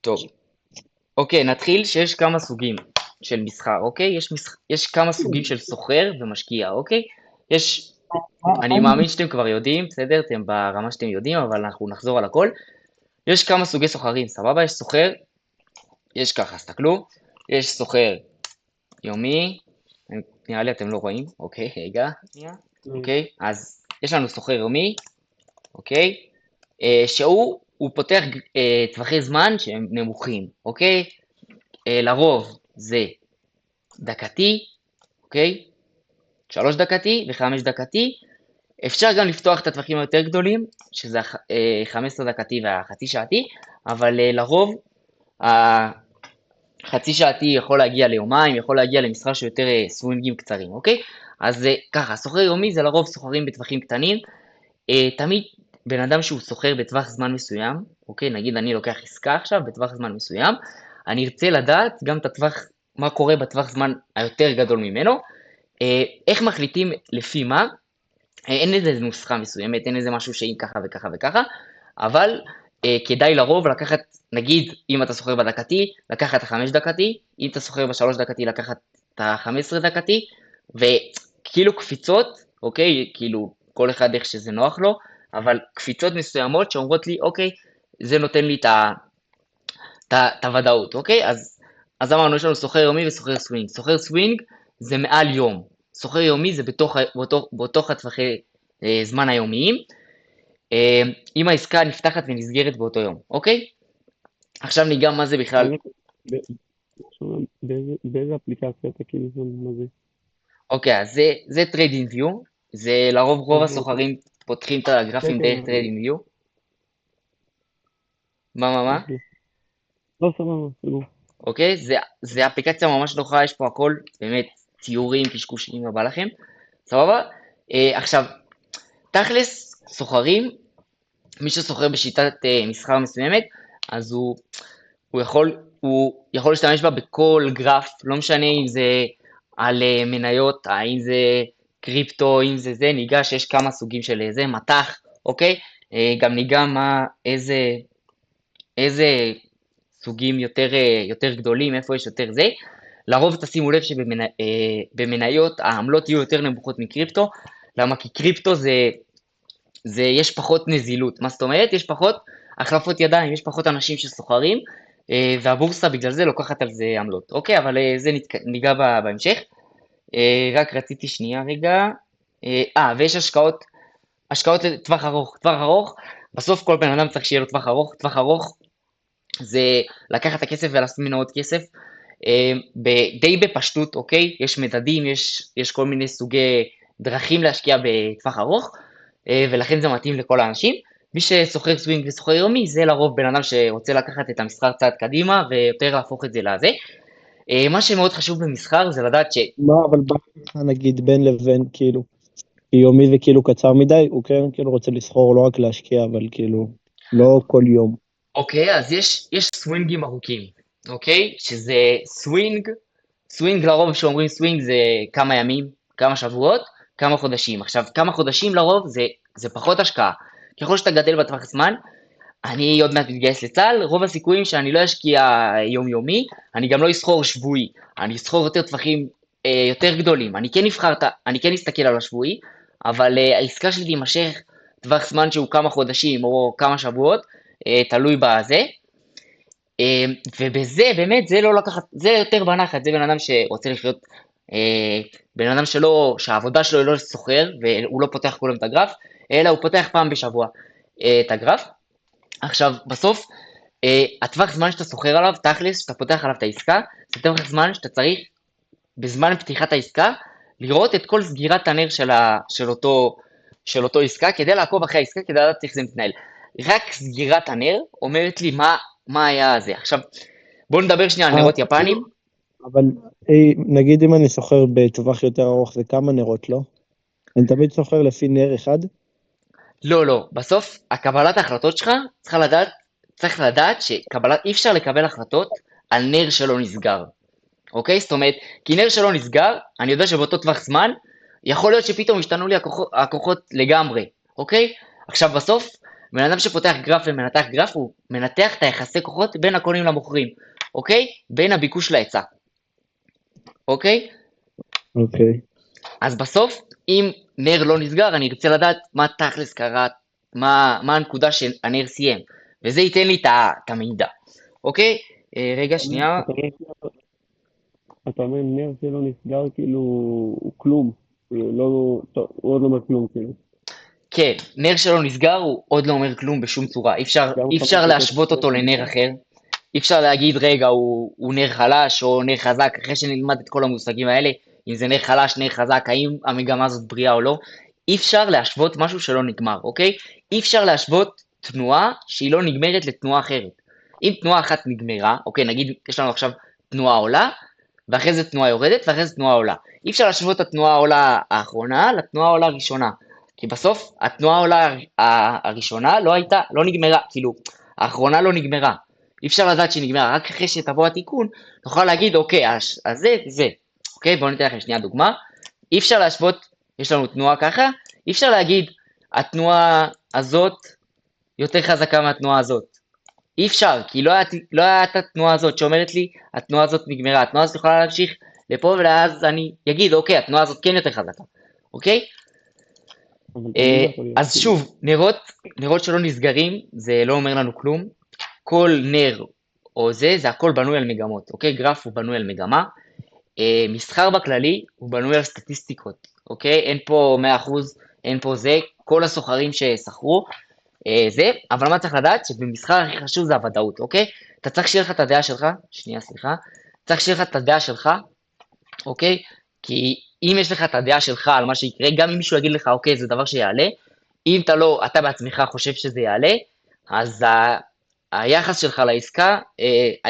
טוב. אוקיי, נתחיל שיש כמה סוגים של מסחר, אוקיי? יש כמה סוגים של סוחר ומשקיע, אוקיי? יש, אני מאמין שאתם כבר יודעים, בסדר? אתם ברמה שאתם יודעים, אבל אנחנו נחזור על הכל. יש כמה סוגי סוחרים, סבבה? יש סוחר, יש ככה, סתכלו, יש סוחר יומי, נראה לי אתם לא רואים, אוקיי, רגע, שנייה, אוקיי? אז יש לנו סוחר יומי, אוקיי? שהוא פותח טווחי זמן שהם נמוכים, אוקיי? לרוב זה דקתי, אוקיי? 3 דקתי ו5 דקתי. אפשר גם לפתוח את הטווחים היותר גדולים, שזה 15 דקתי והחצי שעתי, אבל לרוב החצי שעתי יכול להגיע ליומיים, יכול להגיע למשחק של יותר סווינגים קצרים, אוקיי? אז ככה, סוחר יומי זה לרוב סוחרים בטווחים קטנים. תמיד בן אדם שהוא סוחר בטווח זמן מסוים, אוקיי? נגיד אני לוקח עסקה עכשיו בטווח זמן מסוים, אני ארצה לדעת גם את הטווח, מה קורה בטווח זמן היותר גדול ממנו. איך מחליטים לפי מה? אין איזה נוסחה מסוימת, אין איזה משהו שאם ככה וככה וככה, אבל כדאי לרוב לקחת, נגיד אם אתה סוחר בדקתי, לקחת החמש דקתי, אם אתה סוחר בשלוש דקתי, לקחת את ה-15 דקתי, וכאילו קפיצות, אוקיי, כאילו כל אחד איך שזה נוח לו, אבל קפיצות מסוימות שאומרות לי, אוקיי, זה נותן לי את הוודאות, אוקיי? אז אמרנו, יש לנו סוחר יומי וסוחר סווינג. סוחר סווינג זה מעל יום. סוחר יומי זה בתוך הטווחי זמן היומיים, אם העסקה נפתחת ונסגרת באותו יום, אוקיי? עכשיו ניגע מה זה בכלל. באיזה אפליקציה אתה כאילו שם מה זה? אוקיי, אז זה טריידינג ויו, זה לרוב רוב הסוחרים פותחים את כן, הגרפים כן, דרך טריידינג ויו. מה? אוקיי. לא, סבבה, סגור. אוקיי? זה אפליקציה ממש נוחה, יש פה הכל, באמת, ציורים, קשקושים, מה בא לכם, סבבה? עכשיו, תכלס, סוחרים, מי שסוחר בשיטת מסחר מסוימת, אז הוא יכול להשתמש בה בכל גרף, לא משנה אם זה על מניות, אם זה קריפטו, אם זה, ניגע שיש כמה סוגים של זה, מטח, אוקיי? גם ניגע איזה סוגים יותר גדולים, איפה יש יותר זה. לרוב תשימו לב שבמניות העמלות יהיו יותר נמוכות מקריפטו, למה? כי קריפטו יש פחות נזילות, מה זאת אומרת? יש פחות החלפות ידיים, יש פחות אנשים שסוחרים, והבורסה בגלל זה לוקחת על זה עמלות, אוקיי? אבל זה ניגע בהמשך. רק רציתי שנייה רגע, ויש השקעות לטווח ארוך, טווח ארוך, בסוף כל בן אדם צריך שיהיה לו טווח ארוך, טווח ארוך זה לקחת את הכסף ולשים ממנו עוד כסף, די בפשטות, אוקיי? יש מדדים, יש כל מיני סוגי דרכים להשקיע בטווח ארוך, ולכן זה מתאים לכל האנשים. מי שסוחר סווינג וסוחר יומי, זה לרוב בן אדם שרוצה לקחת את המסחר צעד קדימה, ויותר להפוך את זה לזה. מה שמאוד חשוב במסחר זה לדעת מה, אבל נגיד בין לבין, כאילו, כי יומי זה כאילו קצר מדי, הוא כן כאילו רוצה לסחור לא רק להשקיע, אבל כאילו, לא כל יום. אוקיי, אז יש סווינגים ארוכים, אוקיי? שזה סווינג לרוב שאומרים סווינג זה כמה ימים, כמה שבועות, כמה חודשים. עכשיו, כמה חודשים לרוב זה פחות השקעה. ככל שאתה גדל בטווח זמן, אני עוד מעט מתגייס לצה"ל, רוב הסיכויים שאני לא אשקיע יומיומי, אני גם לא אסחור שבועי, אני אסחור יותר טווחים יותר גדולים. אני כן אסתכל על השבועי, אבל העסקה שלי תימשך טווח זמן שהוא כמה חודשים או כמה שבועות, תלוי בזה. ובזה, באמת, זה לא לקחת, זה יותר בנחת, זה בן אדם שרוצה לחיות, בן אדם שהעבודה שלו היא לא סוחר, והוא לא פותח כל יום את הגרף, אלא הוא פותח פעם בשבוע את הגרף. עכשיו, בסוף, הטווח זמן שאתה סוחר עליו, תכלס, שאתה פותח עליו את העסקה, זה טווח זמן שאתה צריך, בזמן פתיחת העסקה, לראות את כל סגירת הנר של אותו עסקה, כדי לעקוב אחרי העסקה, כדי לדעת איך זה מתנהל. רק סגירת הנר אומרת לי מה היה זה. עכשיו, בואו נדבר שנייה על נרות יפנים. אבל נגיד אם אני סוחר בטווח יותר ארוך, זה כמה נרות, לא? אני תמיד סוחר לפי נר אחד. לא, בסוף, הקבלת ההחלטות שלך, צריך לדעת שאי אפשר לקבל החלטות על נר שלא נסגר. אוקיי? זאת אומרת, כי נר שלא נסגר, אני יודע שבאותו טווח זמן, יכול להיות שפתאום השתנו לי הכוחות לגמרי, אוקיי? עכשיו בסוף, בן אדם שפותח גרף ומנתח גרף, הוא מנתח את היחסי כוחות בין הקונים למוכרים, אוקיי? בין הביקוש להיצע, אוקיי? אוקיי. אז בסוף, אם נר לא נסגר, אני ארצה לדעת מה תכלס קרה, מה הנקודה שהנר סיים, וזה ייתן לי את המידע, אוקיי? רגע, שנייה. אתה אומר נר שלא נסגר, כאילו, הוא כלום. לא, טוב, הוא עוד לא אומר כלום, כאילו. כן, נר שלא נסגר הוא עוד לא אומר כלום בשום צורה, אי אפשר להשוות אותו לנר אחר, אי אפשר להגיד רגע הוא נר חלש או נר חזק, אחרי שנלמד את כל המושגים האלה, אם זה נר חלש, נר חזק, האם המגמה הזאת בריאה או לא, אי אפשר להשוות משהו שלא נגמר, אוקיי? אי אפשר להשוות תנועה שהיא לא נגמרת לתנועה אחרת. אם תנועה אחת נגמרה, אוקיי, נגיד יש לנו עכשיו תנועה עולה, ואחרי זה תנועה יורדת, ואחרי זה תנועה עולה. אי אפשר להשוות את התנועה העולה האחרונה לתנועה העולה הראשונה. כי בסוף התנועה העולה הראשונה לא נגמרה, כאילו, האחרונה לא נגמרה. אי אפשר לדעת שהיא נגמרה, רק אחרי שתבוא התיקון, נוכל להגיד, אוקיי, אז זה. אוקיי, בואו ניתן לכם שנייה דוגמה. אי אפשר להשוות, יש לנו תנועה ככה, אי אפשר להגיד, התנועה הזאת יותר חזקה מהתנועה הזאת. אי אפשר, כי לא היה את התנועה הזאת שאומרת לי, התנועה הזאת נגמרה, התנועה הזאת יכולה להמשיך לפה, ואז אני אגיד, אוקיי, התנועה הזאת כן יותר חזקה, אוקיי? אז שוב, נרות שלא נסגרים, זה לא אומר לנו כלום. כל נר או זה הכל בנוי על מגמות, אוקיי? גרף הוא בנוי על מגמה. מסחר בכללי הוא בנוי על סטטיסטיקות, אוקיי? אין פה 100%, אין פה זה, כל הסוחרים שסחרו, זה, אבל מה צריך לדעת? שבמסחר הכי חשוב זה הוודאות, אוקיי? אתה צריך שיהיה לך את הדעה שלך, צריך שיהיה לך את הדעה שלך, אוקיי? כי אם יש לך את הדעה שלך על מה שיקרה, גם אם מישהו יגיד לך, אוקיי, זה דבר שיעלה, אם אתה בעצמך חושב שזה יעלה, אז היחס שלך לעסקה,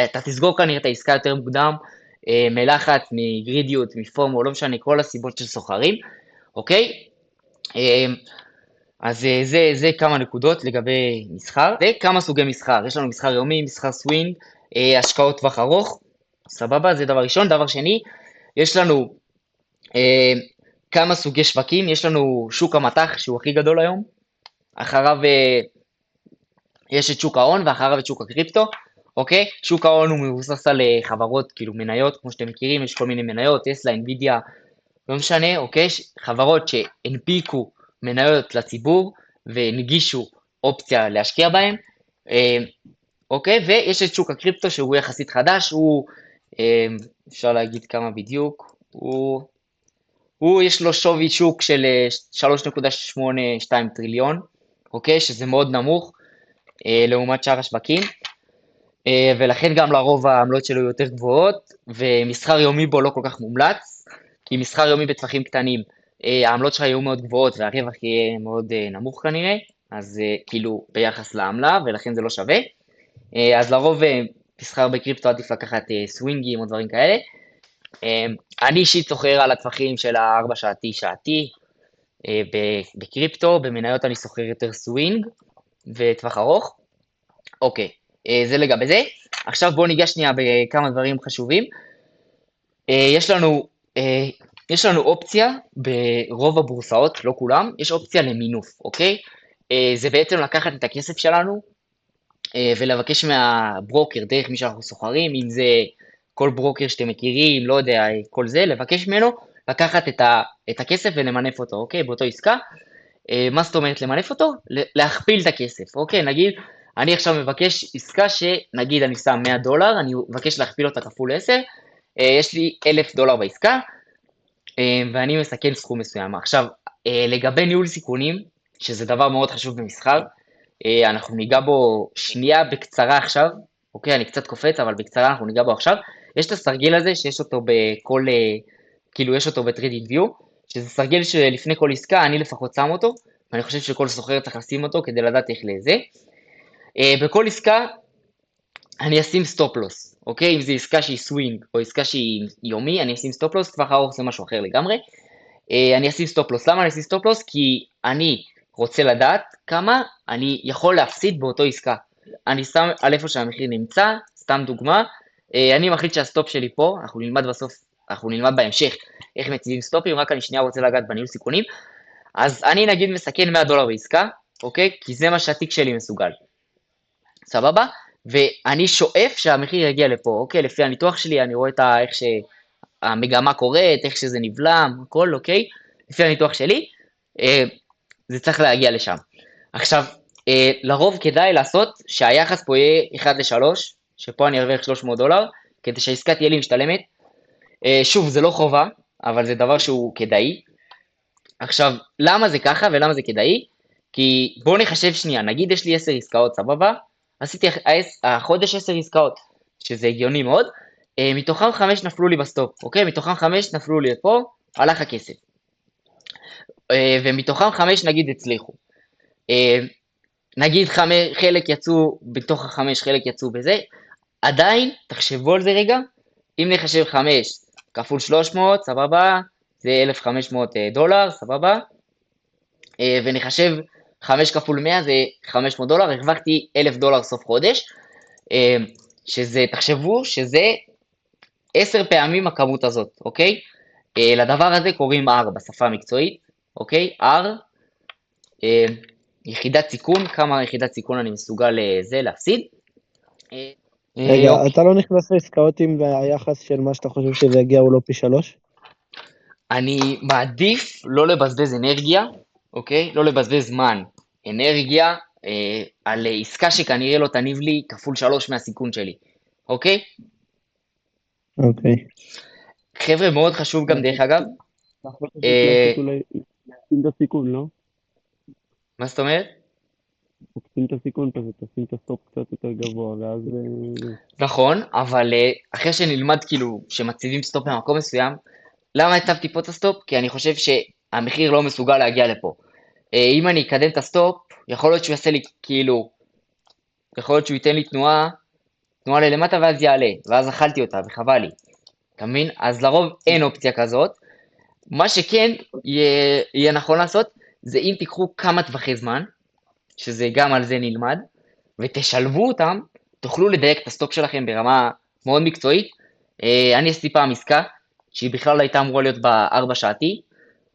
אתה תסגור כנראה את העסקה יותר מוקדם, מלחץ, מגרידיות, מפורמו, לא משנה, כל הסיבות של סוחרים, אוקיי? אז זה כמה נקודות לגבי מסחר, וכמה סוגי מסחר, יש לנו מסחר יומי, מסחר סווינג, השקעות טווח ארוך, סבבה, זה דבר ראשון. דבר שני, יש לנו כמה סוגי שווקים, יש לנו שוק המטח שהוא הכי גדול היום, אחריו יש את שוק ההון ואחריו את שוק הקריפטו, אוקיי? שוק ההון הוא מבוסס על חברות, כאילו מניות, כמו שאתם מכירים, יש כל מיני מניות, טסלה, אינווידיה, לא משנה, אוקיי? חברות שהנפיקו מניות לציבור והנגישו אופציה להשקיע בהם, אוקיי? ויש את שוק הקריפטו שהוא יחסית חדש, הוא, אפשר להגיד כמה בדיוק, הוא יש לו שווי שוק של 3.82 טריליון, אוקיי? שזה מאוד נמוך לעומת שאר השווקים, ולכן גם לרוב העמלות שלו יותר גבוהות, ומסחר יומי בו לא כל כך מומלץ, כי מסחר יומי בטווחים קטנים, העמלות שלך יהיו מאוד גבוהות והרווח יהיה מאוד נמוך כנראה, אז כאילו ביחס לעמלה, ולכן זה לא שווה. אז לרוב מסחר בקריפטו עדיף לקחת סווינגים או דברים כאלה. אני אישית סוחר על הטווחים של ה-4 שעתי, בקריפטו, במניות אני סוחר יותר סווינג וטווח ארוך. אוקיי, זה לגבי זה. עכשיו בואו ניגש שנייה בכמה דברים חשובים. יש לנו אופציה ברוב הבורסאות, לא כולם, יש אופציה למינוף, אוקיי? זה בעצם לקחת את הכסף שלנו ולבקש מהברוקר, דרך מי שאנחנו סוחרים, אם זה כל ברוקר שאתם מכירים, לא יודע, כל זה, לבקש ממנו, לקחת את הכסף ולמנף אותו, אוקיי? באותו עסקה. מה זאת אומרת למנף אותו? להכפיל את הכסף, אוקיי? נגיד, אני עכשיו מבקש עסקה שנגיד אני שם $100, אני מבקש להכפיל אותה כפול 10, יש לי $1,000 בעסקה, ואני מסכן סכום מסוים. עכשיו, לגבי ניהול סיכונים, שזה דבר מאוד חשוב במסחר, אנחנו ניגע בו שנייה בקצרה עכשיו, אוקיי, אני קצת קופץ, אבל בקצרה אנחנו ניגע בו עכשיו. יש את הסרגל הזה שיש אותו בכל, כאילו יש אותו בטריידינג ויו, שזה סרגל שלפני כל עסקה, אני לפחות שם אותו, ואני חושב שכל סוחר צריך לשים אותו כדי לדעת איך לזה. בכל עסקה, אני אשים סטופ לוס, אוקיי? אם זו עסקה שהיא סווינג, או עסקה שהיא יומי, אני אשים סטופ לוס, טווח ארוך זה משהו אחר לגמרי. אני אשים סטופ לוס. למה אני אשים סטופ לוס? כי אני רוצה לדעת כמה אני יכול להפסיד באותו עסקה. אני שם על איפה שהמחיר נמצא, סתם דוגמה, אני מחליט שהסטופ שלי פה, אנחנו נלמד בהמשך איך מציבים סטופים, רק אני שנייה רוצה לגעת בניהול סיכונים. אז אני נגיד מסכן $100 בעסקה, אוקיי? כי זה מה שהתיק שלי מסוגל, סבבה? ואני שואף שהמחיר יגיע לפה, אוקיי? לפי הניתוח שלי, אני רואה איך שהמגמה קורית, איך שזה נבלם, הכל, אוקיי? לפי הניתוח שלי, אה, זה צריך להגיע לשם. עכשיו, לרוב כדאי לעשות שהיחס פה יהיה 1 ל-3, שפה אני ארוויח $300, כדי שהעסקה תהיה לי משתלמת. שוב, זה לא חובה, אבל זה דבר שהוא כדאי. עכשיו, למה זה ככה ולמה זה כדאי? כי בואו נחשב שנייה, נגיד יש לי 10 עסקאות, סבבה? עשיתי החודש 10 עסקאות, שזה הגיוני מאוד. מתוכם 5 נפלו לי בסטופ, אוקיי? מתוכם 5 נפלו לי לפה, הלך הכסף. ומתוכם 5 נגיד הצליחו. נגיד חלק יצאו בתוך החמש, חלק יצאו בזה, עדיין, תחשבו על זה רגע, אם נחשב 5 כפול 300, סבבה, זה $1,500, סבבה, ונחשב 5 כפול 100 זה $500, הרווחתי $1,000 סוף חודש, שזה, תחשבו שזה 10 פעמים הכמות הזאת, אוקיי? לדבר הזה קוראים R בשפה המקצועית, אוקיי? R, יחידת סיכון, כמה יחידת סיכון אני מסוגל להפסיד. רגע, אתה לא נכנס לעסקאות עם היחס של מה שאתה חושב שזה יגיע הוא לא פי 3? אני מעדיף לא לבזבז אנרגיה, אוקיי? לא לבזבז זמן, אנרגיה, על עסקה שכנראה לא תניב לי כפול 3 מהסיכון שלי, אוקיי? אוקיי. חבר'ה, מאוד חשוב גם דרך אגב, תשים את הסיכון, לא? מה זאת אומרת? תשים את הסיכון פשוט, תשים את הסטופ קצת יותר גבוה, ואז... נכון, אבל אחרי שנלמד כאילו שמציבים סטופ במקום מסוים, למה הצבתי פה את הסטופ? כי אני חושב שהמחיר לא מסוגל להגיע לפה. אם אני אקדם את הסטופ, יכול להיות שהוא יעשה לי כאילו, יכול להיות שהוא ייתן לי תנועה ללמטה ואז יעלה, ואז אכלתי אותה וחבל לי. אתה מבין? אז לרוב אין אופציה כזאת. מה שכן יהיה נכון לעשות, זה אם תיקחו כמה טווחי זמן, שזה גם על זה נלמד, ותשלבו אותם, תוכלו לדייק את הסטופ שלכם ברמה מאוד מקצועית. אני עשיתי פעם עסקה, שהיא בכלל הייתה אמורה להיות ב4 שעתי,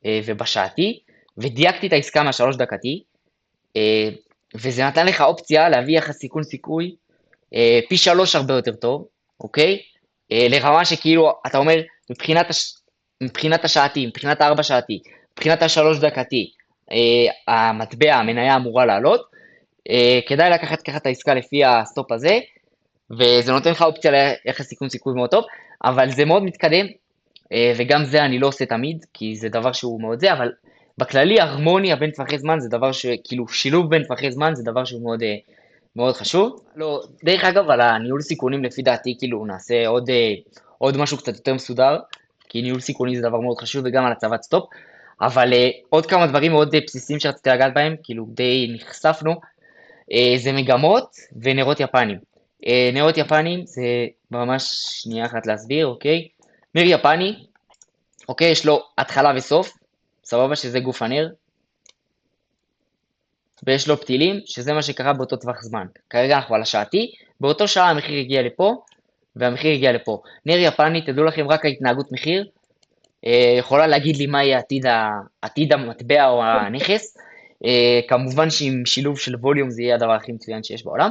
ובשעתי, ודייקתי את העסקה מה3 דקתי, וזה נתן לך אופציה להביא יחס סיכון סיכוי, פי 3 הרבה יותר טוב, אוקיי? לרמה שכאילו, אתה אומר, מבחינת השעתי, מבחינת ה4 שעתי, מבחינת ה3 דקתי, המטבע, המניה אמורה לעלות, כדאי לקחת ככה את העסקה לפי הסטופ הזה, וזה נותן לך אופציה ליחס סיכון סיכוי מאוד טוב, אבל זה מאוד מתקדם, וגם זה אני לא עושה תמיד, כי זה דבר שהוא מאוד זה, אבל בכללי הרמוניה בין טווחי זמן זה דבר שכאילו שילוב בין טווחי זמן זה דבר שהוא מאוד, מאוד חשוב. לא, דרך אגב על הניהול סיכונים לפי דעתי כאילו נעשה עוד משהו קצת יותר מסודר, כי ניהול סיכוני זה דבר מאוד חשוב וגם על הצבת סטופ, אבל עוד כמה דברים מאוד בסיסיים שרציתי לגעת בהם, כאילו די נחשפנו, זה מגמות ונרות יפנים. נרות יפנים זה ממש שנייה אחת להסביר, אוקיי? נר יפני, אוקיי, יש לו התחלה וסוף, סבבה שזה גוף הנר, ויש לו פתילים, שזה מה שקרה באותו טווח זמן. כרגע אנחנו על השעתי, באותו שעה המחיר הגיע לפה, והמחיר הגיע לפה. נר יפני, תדעו לכם רק ההתנהגות מחיר, יכולה להגיד לי מה יהיה עתיד המטבע או הנכס, כמובן שעם שילוב של ווליום זה יהיה הדבר הכי מצוין שיש בעולם,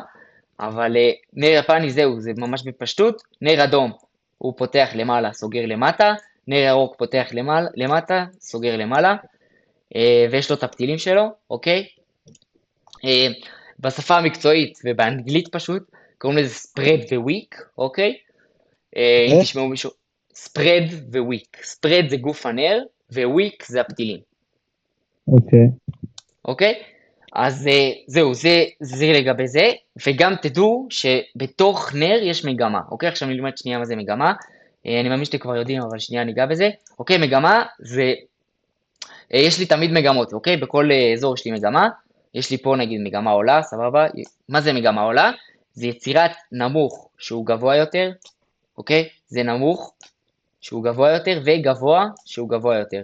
אבל נר יפני זהו, זה ממש בפשטות, נר אדום הוא פותח למעלה, סוגר למטה, נר ירוק פותח למטה, סוגר למעלה, ויש לו את הפתילים שלו, אוקיי? בשפה המקצועית ובאנגלית פשוט, קוראים לזה spread ו-weak, אוקיי? אם תשמעו מישהו, spread ו-weak, spread זה גוף הנר, ו-weak זה הפתילים. אוקיי. אוקיי? אז זהו, זה לגבי זה, וגם תדעו שבתוך נר יש מגמה, אוקיי? עכשיו נלמד שנייה מה זה מגמה, אני מאמין שאתם כבר יודעים, אבל שנייה ניגע בזה. אוקיי, מגמה זה, יש לי תמיד מגמות, אוקיי? בכל אזור יש לי מגמה, יש לי פה נגיד מגמה עולה, סבבה? מה זה מגמה עולה? זה יצירת נמוך שהוא גבוה יותר, אוקיי? זה נמוך שהוא גבוה יותר, וגבוה שהוא גבוה יותר,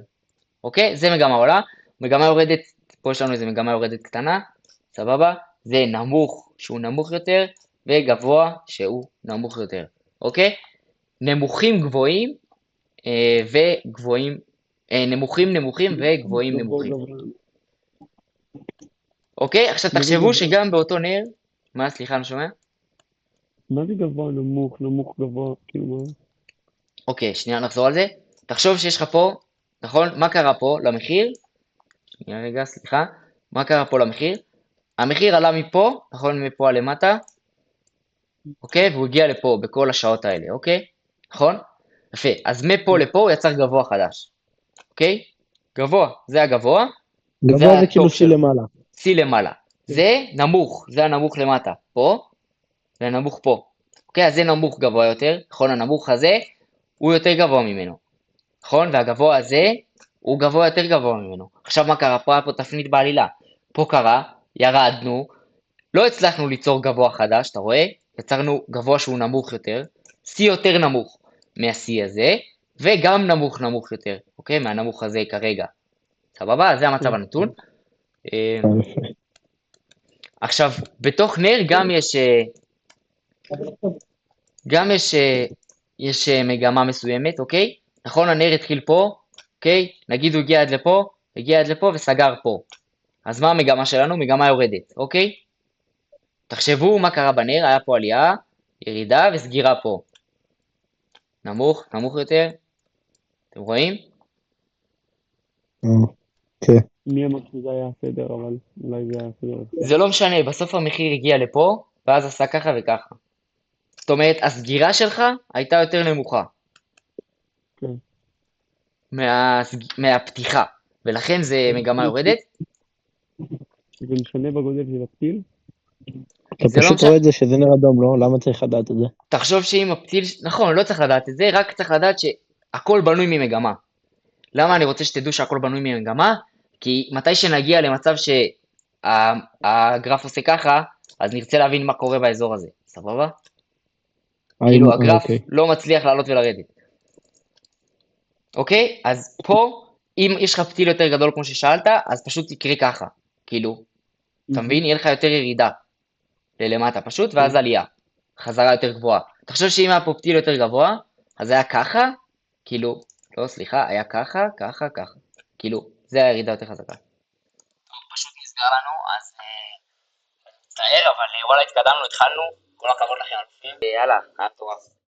אוקיי? זה מגמה עולה, מגמה יורדת, פה יש לנו איזה מגמה יורדת קטנה, סבבה? זה נמוך שהוא נמוך יותר, וגבוה שהוא נמוך יותר, אוקיי? נמוכים גבוהים וגבוהים, נמוכים וגבוהים נמוכים, אוקיי? עכשיו מה זה תחשבו גבוה? שגם באותו נר, מה, סליחה, אני שומע? מה זה גבוה, נמוך, נמוך, גבוה? כאילו מה? אוקיי, שנייה נחזור על זה. תחשוב שיש לך פה, נכון? מה קרה פה למחיר? שנייה רגע, סליחה. מה קרה פה למחיר? המחיר עלה מפה, נכון? מפה על למטה, אוקיי? והוא הגיע לפה בכל השעות האלה, אוקיי? נכון? יפה. אז מפה לפה הוא יצר גבוה חדש, אוקיי? גבוה, זה הגבוה, זה גבוה זה כאילו הטופ שיא שלו. למעלה. שיא למעלה. כן. זה נמוך, זה הנמוך למטה. פה, והנמוך פה. אוקיי? אז זה נמוך גבוה יותר, נכון? הנמוך הזה הוא יותר גבוה ממנו. נכון? והגבוה הזה הוא גבוה יותר גבוה ממנו. עכשיו מה קרה פה? היה פה תפנית בעלילה. פה קרה, ירדנו, לא הצלחנו ליצור גבוה חדש, אתה רואה? יצרנו גבוה שהוא נמוך יותר, שיא יותר נמוך מהשיא הזה, וגם נמוך נמוך יותר, אוקיי? מהנמוך הזה כרגע. סבבה? זה המצב כן. הנתון. יפה. עכשיו, בתוך נר גם יש מגמה מסוימת, אוקיי? נכון, הנר התחיל פה, אוקיי? נגיד הוא הגיע עד לפה וסגר פה. אז מה המגמה שלנו? מגמה יורדת, אוקיי? תחשבו מה קרה בנר, היה פה עלייה, ירידה וסגירה פה. נמוך, נמוך יותר, אתם רואים? כן. מי אמר שזה היה הסדר, אבל אולי זה היה הסדר. זה לא משנה, בסוף המחיר הגיע לפה, ואז עשה ככה וככה. זאת אומרת, הסגירה שלך הייתה יותר נמוכה כן. מהפתיחה, ולכן זה מגמה יורדת. זה משנה בגודל של הפתיל? אתה זה לא פשוט משנה, רואה את זה שזה נר אדום, לא? למה צריך לדעת את זה? תחשוב שאם הפתיל, נכון, לא צריך לדעת את זה, רק צריך לדעת שהכל בנוי ממגמה. למה אני רוצה שתדעו שהכל בנוי ממגמה? כי מתי שנגיע למצב שהגרף עושה ככה, אז נרצה להבין מה קורה באזור הזה, סבבה? כאילו הגרף אוקיי. לא מצליח לעלות ולרדת. אוקיי? אז פה, אם יש לך פתיל יותר גדול כמו ששאלת, אז פשוט יקרה ככה. כאילו, אתה מבין? יהיה לך יותר ירידה ללמטה פשוט, כן. ואז עלייה. חזרה יותר גבוהה. תחשוב שאם היה פה פתיל יותר גבוה, אז היה ככה, כאילו, לא, סליחה, היה ככה, ככה, ככה. כאילו, זה הירידה יותר חזקה. טוב, פשוט נסגר לנו, אז מצטער, אבל וואלה, התקדמנו, התחלנו, כל הכבוד לכם, אלופים, ויאללה, היה מטורף.